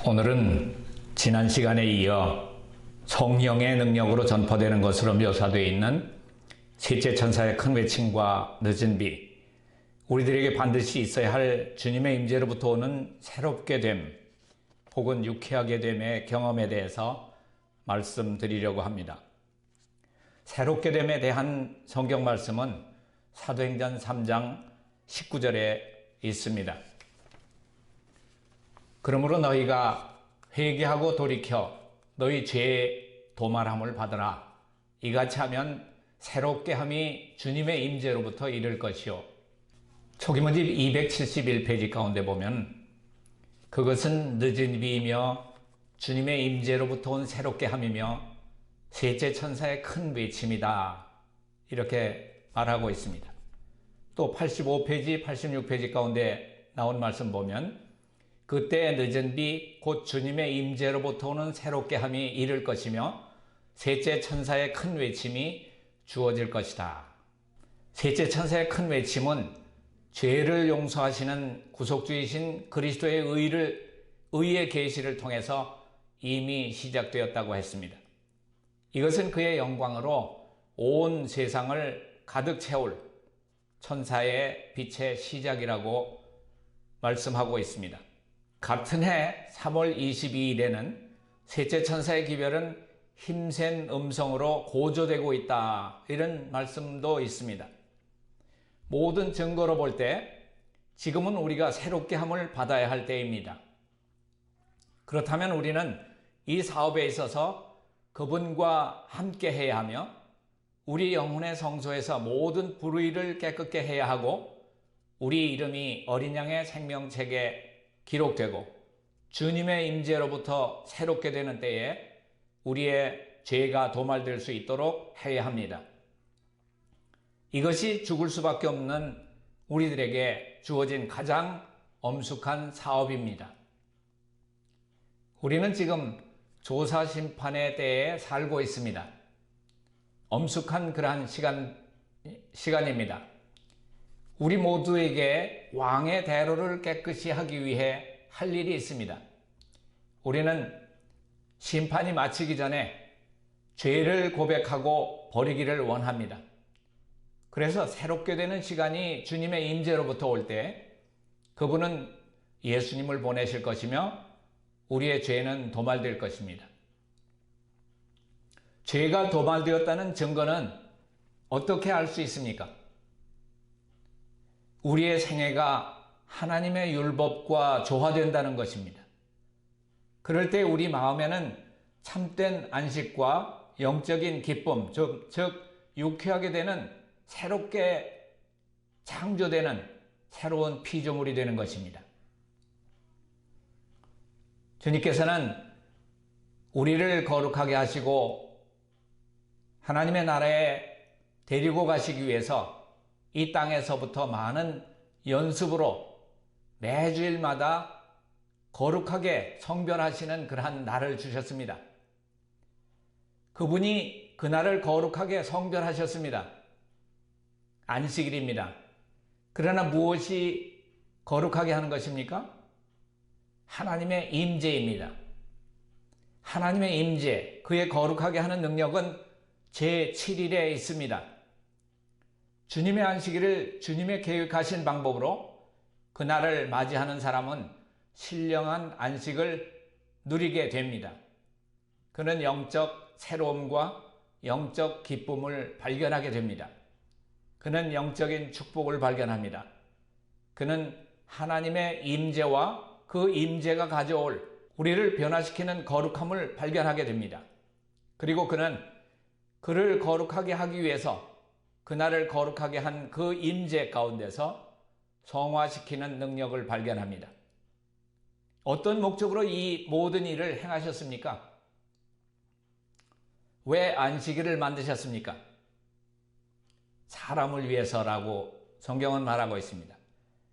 오늘은 지난 시간에 이어 성령의 능력으로 전파되는 것으로 묘사되어 있는 셋째 천사의 큰 외침과 늦은 비, 우리들에게 반드시 있어야 할 주님의 임재로부터 오는 새롭게 됨 혹은 유쾌하게 됨의 경험에 대해서 말씀드리려고 합니다. 새롭게 됨에 대한 성경 말씀은 사도행전 3장 19절에 있습니다. 그러므로 너희가 회개하고 돌이켜 너희 죄의 도말함을 받으라. 이같이 하면 새롭게 함이 주님의 임재로부터 이를 것이요. 초기문집 271페이지 가운데 보면 그것은 늦은 비이며 주님의 임재로부터 온 새롭게 함이며 셋째 천사의 큰 외침이다. 이렇게 말하고 있습니다. 또 85페이지, 86페이지 가운데 나온 말씀 보면 그때 늦은 비 곧 주님의 임재로부터 오는 새롭게 함이 이를 것이며 셋째 천사의 큰 외침이 주어질 것이다. 셋째 천사의 큰 외침은 죄를 용서하시는 구속주이신 그리스도의 의의 계시를 통해서 이미 시작되었다고 했습니다. 이것은 그의 영광으로 온 세상을 가득 채울 천사의 빛의 시작이라고 말씀하고 있습니다. 같은 해 3월 22일에는 셋째 천사의 기별은 힘센 음성으로 고조되고 있다. 이런 말씀도 있습니다. 모든 증거로 볼 때 지금은 우리가 새롭게 함을 받아야 할 때입니다. 그렇다면 우리는 이 사업에 있어서 그분과 함께 해야 하며 우리 영혼의 성소에서 모든 불의를 깨끗게 해야 하고 우리 이름이 어린 양의 생명책에 기록되고 주님의 임재로부터 새롭게 되는 때에 우리의 죄가 도말될 수 있도록 해야 합니다. 이것이 죽을 수밖에 없는 우리들에게 주어진 가장 엄숙한 사업입니다. 우리는 지금 조사 심판의 때에 살고 있습니다. 엄숙한 그러한 시간입니다. 우리 모두에게 왕의 대로를 깨끗이 하기 위해 할 일이 있습니다. 우리는 심판이 마치기 전에 죄를 고백하고 버리기를 원합니다. 그래서 새롭게 되는 시간이 주님의 임재로부터 올 때 그분은 예수님을 보내실 것이며 우리의 죄는 도말될 것입니다. 죄가 도말되었다는 증거는 어떻게 알 수 있습니까? 우리의 생애가 하나님의 율법과 조화된다는 것입니다. 그럴 때 우리 마음에는 참된 안식과 영적인 기쁨, 즉 유쾌하게 되는 새롭게 창조되는 새로운 피조물이 되는 것입니다. 주님께서는 우리를 거룩하게 하시고 하나님의 나라에 데리고 가시기 위해서 이 땅에서부터 많은 연습으로 매주일마다 거룩하게 성별하시는 그러한 날을 주셨습니다. 그분이 그날을 거룩하게 성별하셨습니다. 안식일입니다. 그러나 무엇이 거룩하게 하는 것입니까? 하나님의 임재입니다. 하나님의 임재, 그의 거룩하게 하는 능력은 제7일에 있습니다. 주님의 안식일을 주님의 계획하신 방법으로 그날을 맞이하는 사람은 신령한 안식을 누리게 됩니다. 그는 영적 새로움과 영적 기쁨을 발견하게 됩니다. 그는 영적인 축복을 발견합니다. 그는 하나님의 임재와 그 임재가 가져올 우리를 변화시키는 거룩함을 발견하게 됩니다. 그리고 그는 그를 거룩하게 하기 위해서 그날을 거룩하게 한 그 임재 가운데서 성화시키는 능력을 발견합니다. 어떤 목적으로 이 모든 일을 행하셨습니까? 왜 안식일을 만드셨습니까? 사람을 위해서라고 성경은 말하고 있습니다.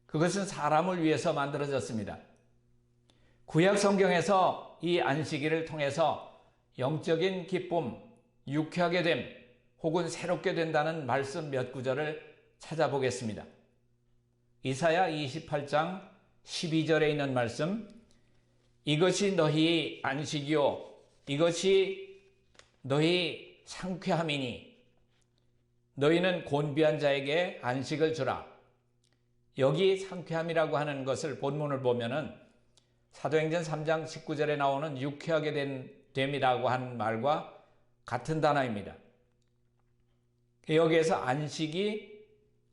그것은 사람을 위해서 만들어졌습니다. 구약 성경에서 이 안식일을 통해서 영적인 기쁨, 유쾌하게 됨, 혹은 새롭게 된다는 말씀 몇 구절을 찾아보겠습니다. 이사야 28장 12절에 있는 말씀, 이것이 너희 안식이요 이것이 너희 상쾌함이니 너희는 곤비한 자에게 안식을 주라. 여기 상쾌함이라고 하는 것을 본문을 보면은 사도행전 3장 19절에 나오는 유쾌하게 됨이라고 하는 말과 같은 단어입니다. 여기에서 안식이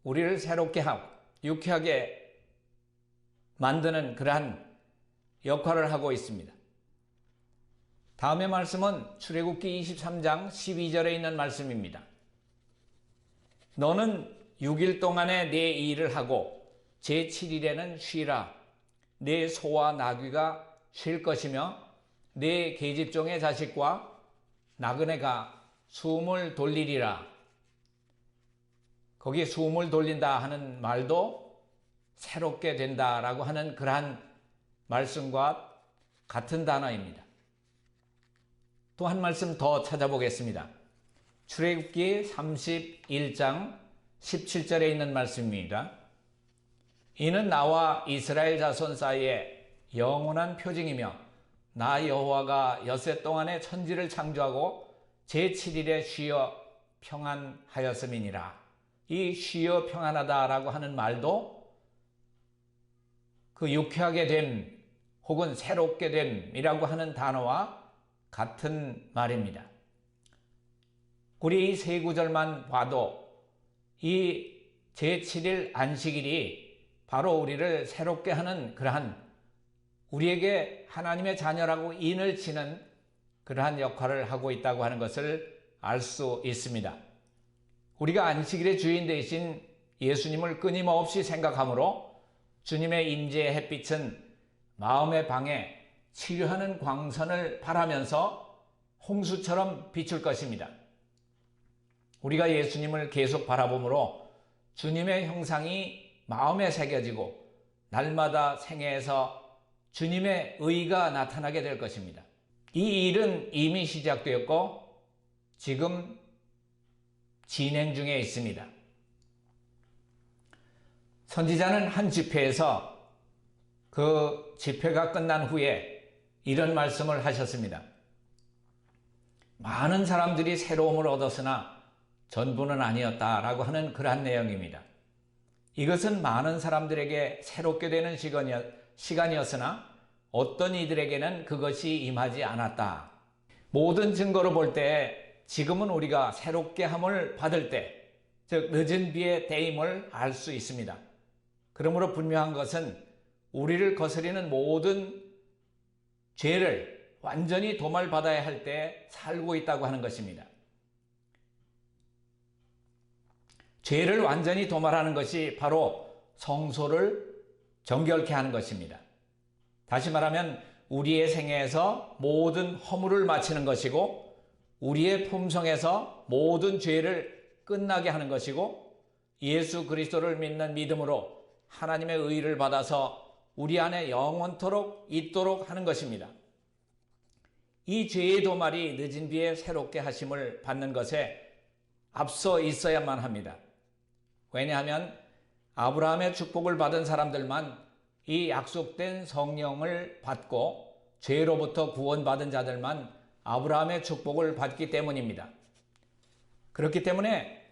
우리를 새롭게 하고 유쾌하게 만드는 그러한 역할을 하고 있습니다. 다음의 말씀은 출애굽기 23장 12절에 있는 말씀입니다. 너는 6일 동안에 내 일을 하고 제7일에는 쉬라. 내 소와 나귀가 쉴 것이며 내 계집종의 자식과 나그네가 숨을 돌리리라. 거기에 숨을 돌린다 하는 말도 새롭게 된다라고 하는 그러한 말씀과 같은 단어입니다. 또 한 말씀 더 찾아보겠습니다. 출애굽기 31장 17절에 있는 말씀입니다. 이는 나와 이스라엘 자손 사이에 영원한 표징이며 나 여호와가 엿새 동안에 천지를 창조하고 제7일에 쉬어 평안하였음이니라. 이 쉬어 평안하다라고 하는 말도 그 유쾌하게 됨 혹은 새롭게 됨이라고 하는 단어와 같은 말입니다. 우리 이 세 구절만 봐도 이 제7일 안식일이 바로 우리를 새롭게 하는 그러한 우리에게 하나님의 자녀라고 인을 치는 그러한 역할을 하고 있다고 하는 것을 알 수 있습니다. 우리가 안식일의 주인 되신 예수님을 끊임없이 생각하므로 주님의 임재의 햇빛은 마음의 방에 치료하는 광선을 발하면서 홍수처럼 비출 것입니다. 우리가 예수님을 계속 바라보므로 주님의 형상이 마음에 새겨지고 날마다 생애에서 주님의 의가 나타나게 될 것입니다. 이 일은 이미 시작되었고 지금 진행 중에 있습니다. 선지자는 한 집회에서 그 집회가 끝난 후에 이런 말씀을 하셨습니다. 많은 사람들이 새로움을 얻었으나 전부는 아니었다라고 하는 그러한 내용입니다. 이것은 많은 사람들에게 새롭게 되는 시간이었으나 어떤 이들에게는 그것이 임하지 않았다. 모든 증거로 볼 때 지금은 우리가 새롭게 함을 받을 때, 즉 늦은 비의 때임을 알 수 있습니다. 그러므로 분명한 것은 우리를 거스리는 모든 죄를 완전히 도말받아야 할 때 살고 있다고 하는 것입니다. 죄를 완전히 도말하는 것이 바로 성소를 정결케 하는 것입니다. 다시 말하면 우리의 생애에서 모든 허물을 마치는 것이고 우리의 품성에서 모든 죄를 끝나게 하는 것이고 예수 그리스도를 믿는 믿음으로 하나님의 의를 받아서 우리 안에 영원토록 있도록 하는 것입니다. 이 죄의 도말이 늦은 비에 새롭게 하심을 받는 것에 앞서 있어야만 합니다. 왜냐하면 아브라함의 축복을 받은 사람들만 이 약속된 성령을 받고 죄로부터 구원받은 자들만 아브라함의 축복을 받기 때문입니다. 그렇기 때문에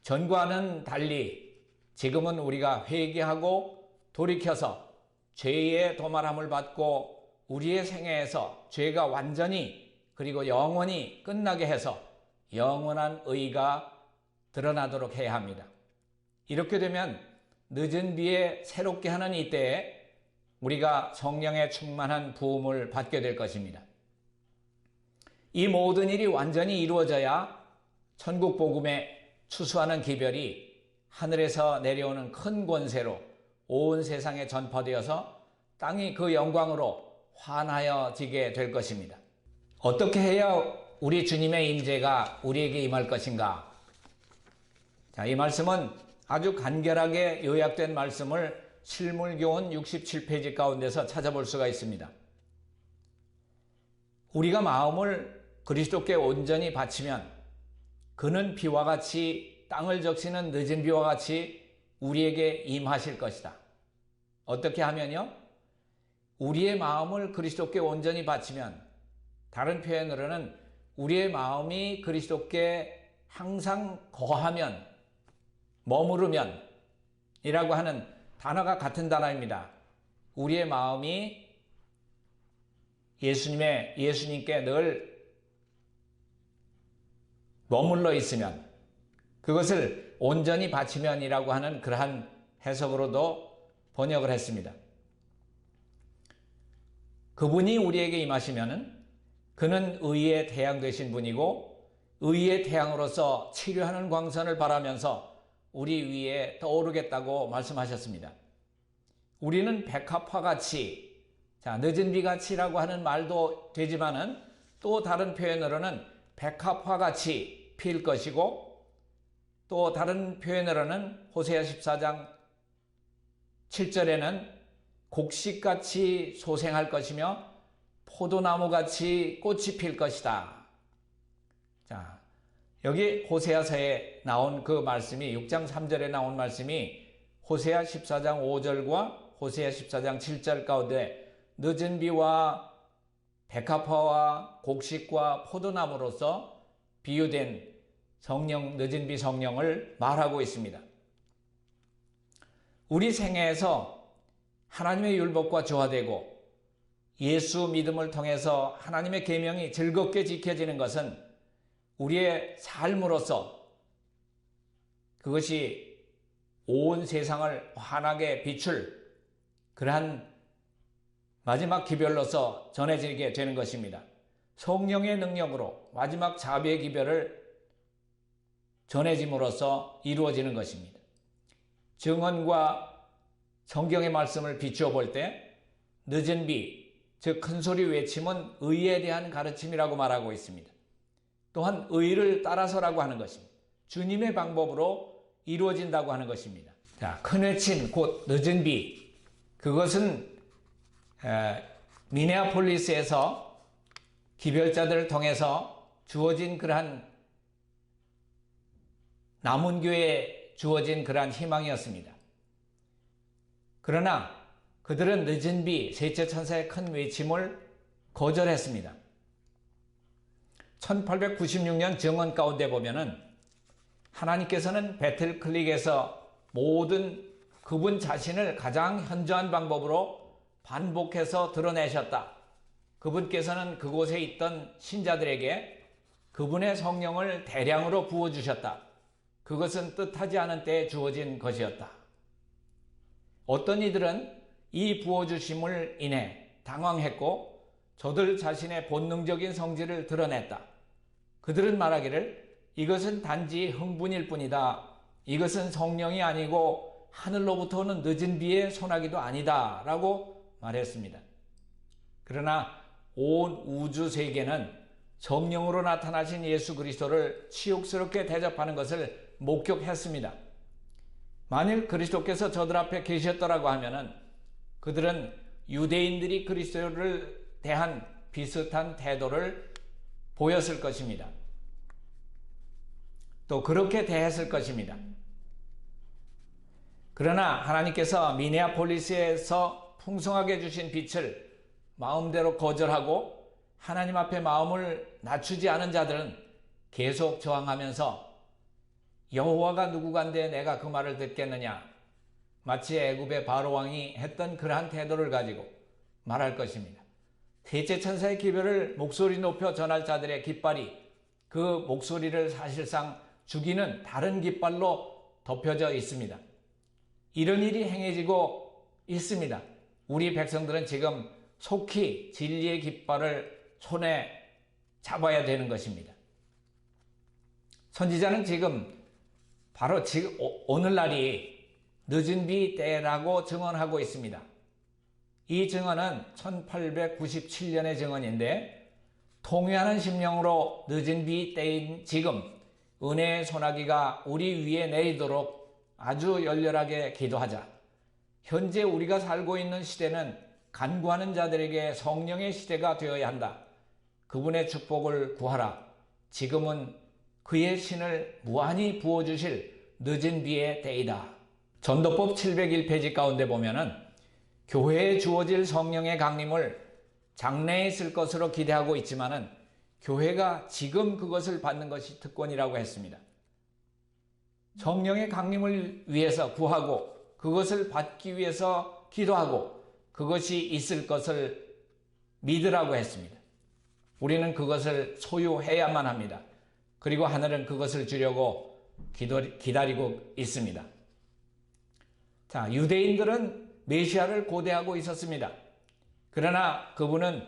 전과는 달리 지금은 우리가 회개하고 돌이켜서 죄의 도말함을 받고 우리의 생애에서 죄가 완전히 그리고 영원히 끝나게 해서 영원한 의가 드러나도록 해야 합니다. 이렇게 되면 늦은 비에 새롭게 하는 이때에 우리가 성령의 충만한 부음을 받게 될 것입니다. 이 모든 일이 완전히 이루어져야 천국 복음에 추수하는 기별이 하늘에서 내려오는 큰 권세로 온 세상에 전파되어서 땅이 그 영광으로 환하여지게 될 것입니다. 어떻게 해야 우리 주님의 임재가 우리에게 임할 것인가? 자, 이 말씀은 아주 간결하게 요약된 말씀을 실물교훈 67페이지 가운데서 찾아볼 수가 있습니다. 우리가 마음을 그리스도께 온전히 바치면 그는 비와 같이 땅을 적시는 늦은 비와 같이 우리에게 임하실 것이다. 어떻게 하면요? 우리의 마음을 그리스도께 온전히 바치면, 다른 표현으로는 우리의 마음이 그리스도께 항상 거하면, 머무르면 이라고 하는 단어가 같은 단어입니다. 우리의 마음이 예수님께 늘 머물러 있으면, 그것을 온전히 바치면이라고 하는 그러한 해석으로도 번역을 했습니다. 그분이 우리에게 임하시면은 그는 의의 태양 되신 분이고, 의의 태양으로서 치료하는 광선을 바라면서 우리 위에 떠오르겠다고 말씀하셨습니다. 우리는 백합화같이, 늦은 비같이라고 하는 말도 되지만은 또 다른 표현으로는 백합화같이 필 것이고, 또 다른 표현으로는 호세아 14장 7절에는 곡식같이 소생할 것이며 포도나무같이 꽃이 필 것이다. 자, 여기 호세아서에 나온 그 말씀이, 6장 3절에 나온 말씀이 호세아 14장 5절과 호세아 14장 7절 가운데 늦은 비와 백합화와 곡식과 포도나무로서 비유된 성령, 늦은 비 성령을 말하고 있습니다. 우리 생애에서 하나님의 율법과 조화되고 예수 믿음을 통해서 하나님의 계명이 즐겁게 지켜지는 것은 우리의 삶으로서, 그것이 온 세상을 환하게 비출 그러한 마지막 기별로서 전해지게 되는 것입니다. 성령의 능력으로 마지막 자비의 기별을 전해짐으로써 이루어지는 것입니다. 증언과 성경의 말씀을 비추어 볼 때 늦은 비, 즉 큰소리 외침은 의에 대한 가르침이라고 말하고 있습니다. 또한 의를 따라서라고 하는 것입니다. 주님의 방법으로 이루어진다고 하는 것입니다. 자, 큰 외침 곧 늦은 비, 그것은 미네아폴리스에서 기별자들을 통해서 주어진 그러한 남은 교회에 주어진 그러한 희망이었습니다. 그러나 그들은 늦은 비, 셋째 천사의 큰 외침을 거절했습니다. 1896년 정원 가운데 보면은 하나님께서는 배틀클릭에서 모든 그분 자신을 가장 현저한 방법으로 반복해서 드러내셨다. 그분께서는 그곳에 있던 신자들에게 그분의 성령을 대량으로 부어주셨다. 그것은 뜻하지 않은 때에 주어진 것이었다. 어떤 이들은 이 부어주심을 인해 당황했고 저들 자신의 본능적인 성질을 드러냈다. 그들은 말하기를 이것은 단지 흥분일 뿐이다. 이것은 성령이 아니고 하늘로부터 오는 늦은 비의 소나기도 아니다 라고 말했습니다. 그러나 온 우주 세계는 성령으로 나타나신 예수 그리스도를 치욕스럽게 대접하는 것을 목격했습니다. 만일 그리스도께서 저들 앞에 계셨더라고 하면은 그들은 유대인들이 그리스도를 대한 비슷한 태도를 보였을 것입니다. 또 그렇게 대했을 것입니다. 그러나 하나님께서 미네아폴리스에서 풍성하게 주신 빛을 마음대로 거절하고 하나님 앞에 마음을 낮추지 않은 자들은 계속 저항하면서 여호와가 누구간데 내가 그 말을 듣겠느냐, 마치 애굽의 바로왕이 했던 그러한 태도를 가지고 말할 것입니다. 셋째 천사의 기별을 목소리 높여 전할 자들의 깃발이 그 목소리를 사실상 죽이는 다른 깃발로 덮여져 있습니다. 이런 일이 행해지고 있습니다. 우리 백성들은 지금 속히 진리의 깃발을 손에 잡아야 되는 것입니다. 선지자는 바로 지금 오늘날이 늦은 비 때라고 증언하고 있습니다. 이 증언은 1897년의 증언인데 통회하는 심령으로 늦은 비 때인 지금 은혜의 소나기가 우리 위에 내리도록 아주 열렬하게 기도하자. 현재 우리가 살고 있는 시대는 간구하는 자들에게 성령의 시대가 되어야 한다. 그분의 축복을 구하라. 지금은 그의 신을 무한히 부어주실 늦은 비의 때이다. 전도법 701페이지 가운데 보면은 교회에 주어질 성령의 강림을 장래에 있을 것으로 기대하고 있지만은 교회가 지금 그것을 받는 것이 특권이라고 했습니다. 성령의 강림을 위해서 구하고 그것을 받기 위해서 기도하고 그것이 있을 것을 믿으라고 했습니다. 우리는 그것을 소유해야만 합니다. 그리고 하늘은 그것을 주려고 기다리고 있습니다. 자, 유대인들은 메시아를 고대하고 있었습니다. 그러나 그분은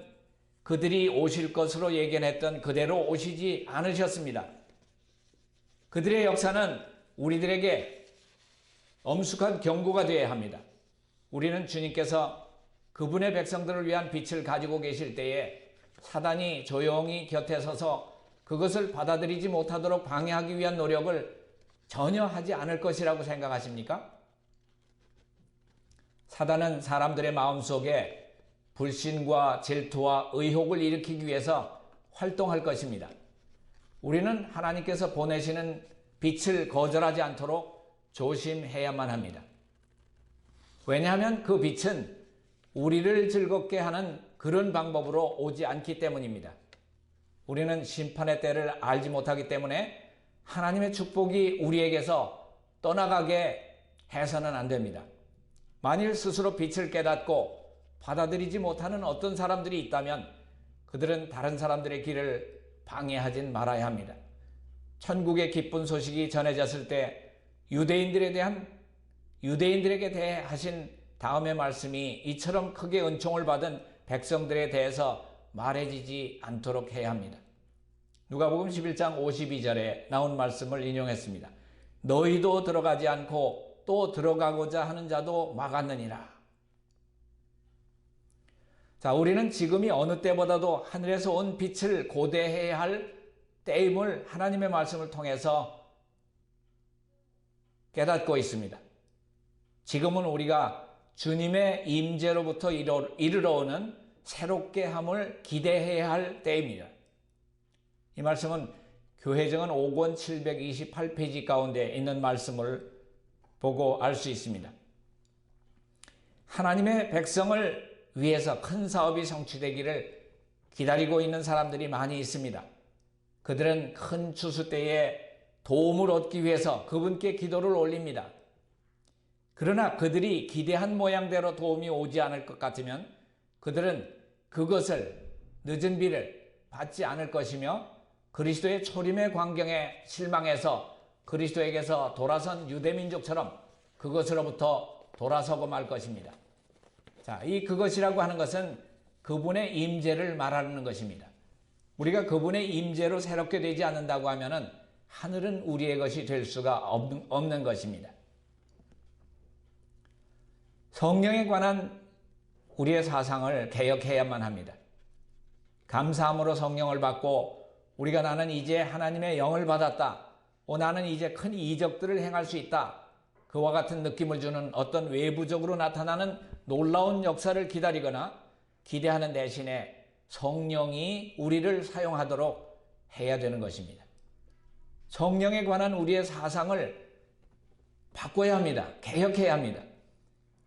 그들이 오실 것으로 예견했던 그대로 오시지 않으셨습니다. 그들의 역사는 우리들에게 엄숙한 경고가 되어야 합니다. 우리는 주님께서 그분의 백성들을 위한 빛을 가지고 계실 때에 사단이 조용히 곁에 서서 그것을 받아들이지 못하도록 방해하기 위한 노력을 전혀 하지 않을 것이라고 생각하십니까? 사단은 사람들의 마음속에 불신과 질투와 의혹을 일으키기 위해서 활동할 것입니다. 우리는 하나님께서 보내시는 빛을 거절하지 않도록 조심해야만 합니다. 왜냐하면 그 빛은 우리를 즐겁게 하는 그런 방법으로 오지 않기 때문입니다. 우리는 심판의 때를 알지 못하기 때문에 하나님의 축복이 우리에게서 떠나가게 해서는 안 됩니다. 만일 스스로 빛을 깨닫고 받아들이지 못하는 어떤 사람들이 있다면 그들은 다른 사람들의 길을 방해하진 말아야 합니다. 천국의 기쁜 소식이 전해졌을 때 유대인들에게 대해 하신 다음의 말씀이 이처럼 크게 은총을 받은 백성들에 대해서 말해지지 않도록 해야 합니다. 누가복음 11장 52절에 나온 말씀을 인용했습니다. 너희도 들어가지 않고 또 들어가고자 하는 자도 막았느니라. 자, 우리는 지금이 어느 때보다도 하늘에서 온 빛을 고대해야 할 때임을 하나님의 말씀을 통해서 깨닫고 있습니다. 지금은 우리가 주님의 임재로부터 이르러 오는 새롭게 함을 기대해야 할 때입니다. 이 말씀은 교회정은 5권 728페이지 가운데 있는 말씀을 보고 알 수 있습니다. 하나님의 백성을 위해서 큰 사업이 성취되기를 기다리고 있는 사람들이 많이 있습니다. 그들은 큰 추수 때에 도움을 얻기 위해서 그분께 기도를 올립니다. 그러나 그들이 기대한 모양대로 도움이 오지 않을 것 같으면 그들은 그것을 늦은 비를 받지 않을 것이며 그리스도의 초림의 광경에 실망해서 그리스도에게서 돌아선 유대민족처럼 그것으로부터 돌아서고 말 것입니다. 자, 이 그것이라고 하는 것은 그분의 임재를 말하는 것입니다. 우리가 그분의 임재로 새롭게 되지 않는다고 하면은 하늘은 우리의 것이 될 수가 없는 것입니다. 성령에 관한 우리의 사상을 개혁해야만 합니다. 감사함으로 성령을 받고 우리가 나는 이제 하나님의 영을 받았다. 나는 이제 큰 이적들을 행할 수 있다. 그와 같은 느낌을 주는 어떤 외부적으로 나타나는 놀라운 역사를 기다리거나 기대하는 대신에 성령이 우리를 사용하도록 해야 되는 것입니다. 성령에 관한 우리의 사상을 바꿔야 합니다. 개혁해야 합니다.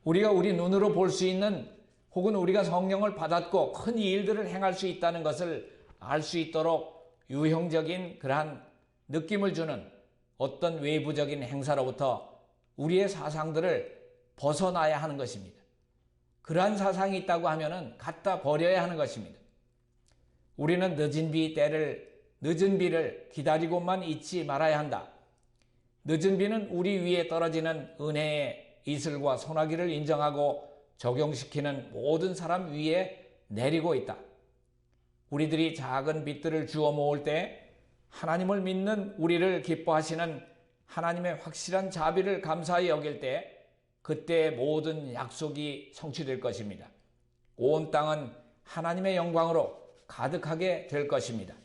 우리가 우리 눈으로 볼 수 있는 혹은 우리가 성령을 받았고 큰 일들을 행할 수 있다는 것을 알 수 있도록 유형적인 그러한 느낌을 주는 어떤 외부적인 행사로부터 우리의 사상들을 벗어나야 하는 것입니다. 그러한 사상이 있다고 하면은 갖다 버려야 하는 것입니다. 우리는 늦은 비를 기다리고만 있지 말아야 한다. 늦은 비는 우리 위에 떨어지는 은혜의 이슬과 소나기를 인정하고 적용시키는 모든 사람 위에 내리고 있다. 우리들이 작은 빛들을 주워 모을 때 하나님을 믿는 우리를 기뻐하시는 하나님의 확실한 자비를 감사히 여길 때 그때 모든 약속이 성취될 것입니다. 온 땅은 하나님의 영광으로 가득하게 될 것입니다.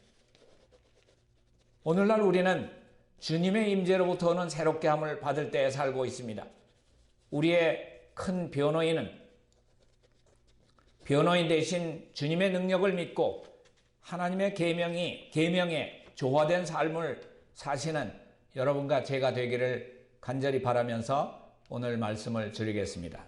오늘날 우리는 주님의 임재로부터 오는 새롭게 함을 받을 때에 살고 있습니다. 우리의 큰 변호인 대신 주님의 능력을 믿고 하나님의 계명에 조화된 삶을 사시는 여러분과 제가 되기를 간절히 바라면서 오늘 말씀을 드리겠습니다.